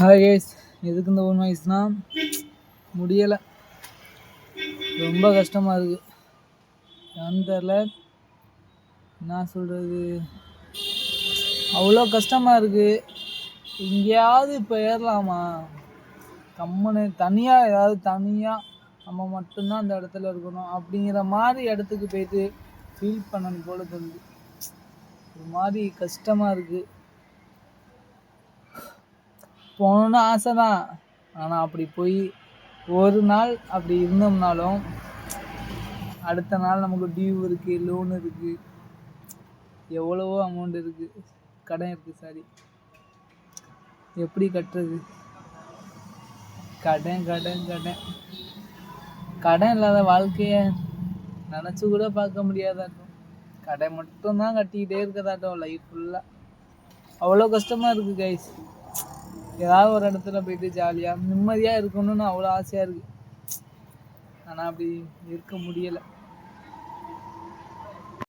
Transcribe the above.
Hi guys, எதுக்கு இந்த own வாய்ஸ்னா முடியலை, ரொம்ப கஷ்டமாக இருக்குது. ஏன்னு தெரில, என்ன சொல்கிறது, அவ்வளோ கஷ்டமாக இருக்குது. எங்கேயாவது இப்போ ஏறலாமா, கம்முன்னு தனியாக ஏதாவது தனியாக நம்ம மட்டும்தான் அந்த இடத்துல இருக்கணும் அப்படிங்கிற மாதிரி இடத்துக்கு போயிட்டு ஃபீல் பண்ணணும் போல தோணுது. ஒரு மாதிரி கஷ்டமாக இருக்குது. போகணுன்னு ஆசை தான், ஆனால் அப்படி போய் ஒரு நாள் அப்படி இருந்தோம்னாலும் அடுத்த நாள் நமக்கு டியூ இருக்குது, லோன் இருக்குது, எவ்வளவோ அமௌண்ட் இருக்குது, கடன் இருக்குது. சாரி, எப்படி கட்டுறது? கடன் கடன் கடன் கடன் இல்லாத வாழ்க்கையை நினச்சி கூட பார்க்க முடியாதாட்டும். கடன் மட்டும்தான் கட்டிக்கிட்டே இருக்கதாட்டும் லைஃப் ஃபுல்லாக. அவ்வளோ கஷ்டமாக இருக்குது கைஸ். ஏதாவது ஒரு இடத்துல போயிட்டு ஜாலியாக நிம்மதியாக இருக்கணும்னு அவ்வளோ ஆசையாக இருக்குது. ஆனால் அப்படி இருக்க முடியலை.